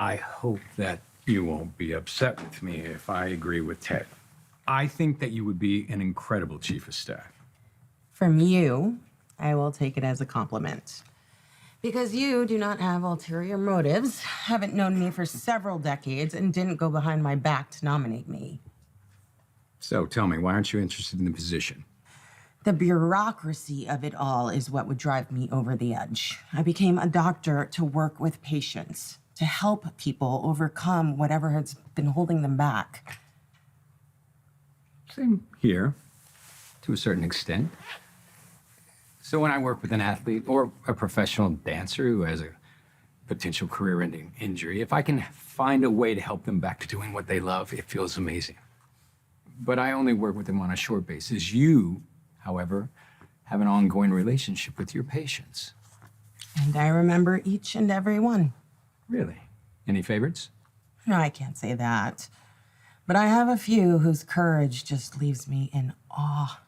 I hope that you won't be upset with me if I agree with Ted. I think that you would be an incredible chief of staff. From you, I will take it as a compliment. Because you do not have ulterior motives, haven't known me for several decades, and didn't go behind my back to nominate me. So tell me, why aren't you interested in the position? The bureaucracy of it all is what would drive me over the edge. I became a doctor to work with patients, to help people overcome whatever has been holding them back. Same here, to a certain extent. So when I work with an athlete or a professional dancer who has a potential career-ending injury, if I can find a way to help them back to doing what they love, it feels amazing. But I only work with them on a short basis. You, however, have an ongoing relationship with your patients. And I remember each and every one. Really? Any favorites? No, I can't say that. But I have a few whose courage just leaves me in awe.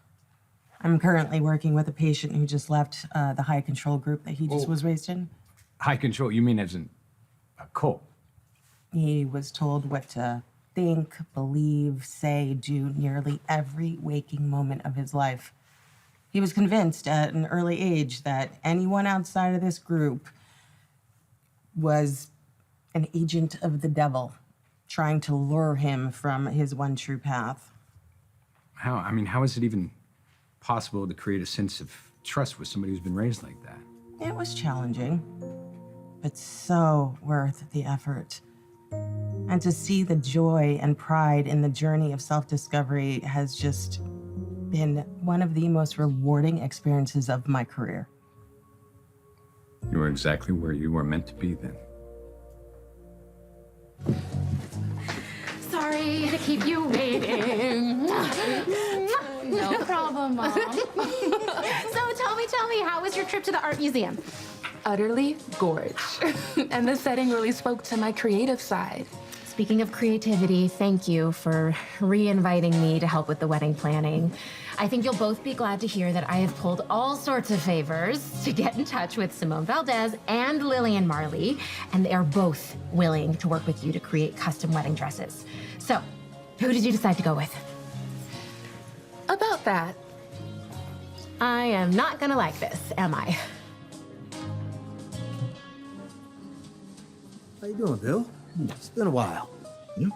I'm currently working with a patient who just left the high control group that he just was raised in. High control, you mean as in a cult? He was told what to think, believe, say, do nearly every waking moment of his life. He was convinced at an early age that anyone outside of this group was an agent of the devil, trying to lure him from his one true path. How? I mean, how is it even possible to create a sense of trust with somebody who's been raised like that? It was challenging, but so worth the effort. And to see the joy and pride in the journey of self-discovery has just been one of the most rewarding experiences of my career. You were exactly where you were meant to be then. Sorry to keep you waiting. No problem, Mom. So tell me, how was your trip to the art museum? Utterly gorge. And the setting really spoke to my creative side. Speaking of creativity, thank you for re-inviting me to help with the wedding planning. I think you'll both be glad to hear that I have pulled all sorts of favors to get in touch with Simone Valdez and Lillian Marley, and they are both willing to work with you to create custom wedding dresses. So, who did you decide to go with? About that. I am not gonna like this, am I? How you doing, Bill? It's been a while. Yeah.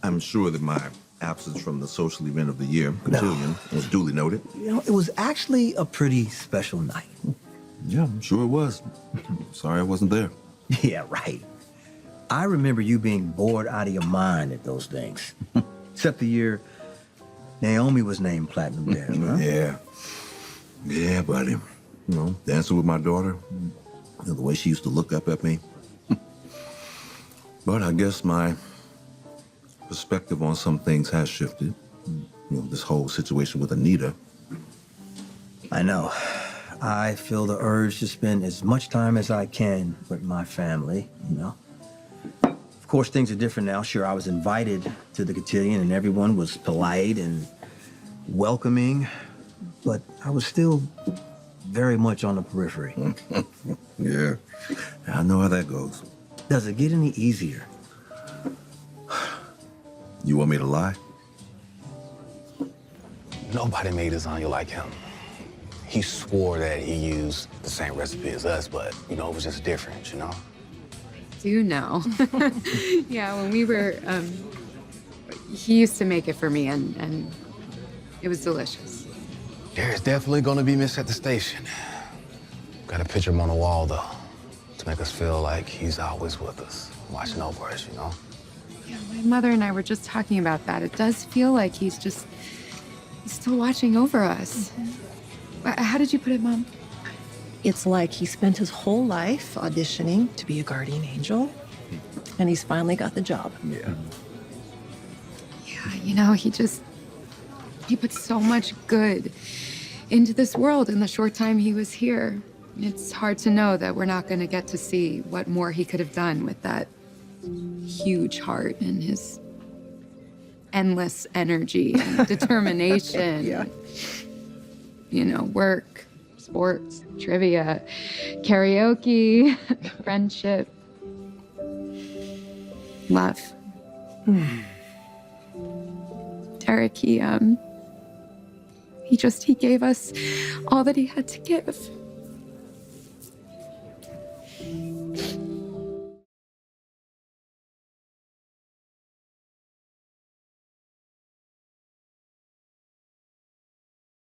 I'm sure that my absence from the social event of the year, cotillion, was duly noted. You know, it was actually a pretty special night. Yeah, I'm sure it was. Sorry I wasn't there. Yeah, right. I remember you being bored out of your mind at those things. Except the year Naomi was named Platinum Dance, huh? Yeah. Yeah, buddy. You know, dancing with my daughter, you know, the way she used to look up at me. But I guess my perspective on some things has shifted. You know, this whole situation with Anita. I know. I feel the urge to spend as much time as I can with my family, you know. Of course, things are different now. Sure, I was invited to the cotillion and everyone was polite and welcoming, but I was still very much on the periphery. Yeah, I know how that goes. Does it get any easier? You want me to lie? Nobody made lasagna like him. He swore that he used the same recipe as us, but, you know, it was just different, you know? Do know. Yeah, when we were, he used to make it for me, and it was delicious. There's definitely gonna be Miss at the station. Got a picture of him on the wall, though, to make us feel like he's always with us, watching over us, you know? Yeah, my mother and I were just talking about that. It does feel like he's still watching over us. How did you put it, Mom? It's like he spent his whole life auditioning to be a guardian angel, and he's finally got the job. Yeah. Yeah, you know, he put so much good into this world in the short time he was here. It's hard to know that we're not going to get to see what more he could have done with that huge heart and his endless energy and determination. Yeah. You know, work. sports, trivia, karaoke, friendship, love. Derek, he gave us all that he had to give.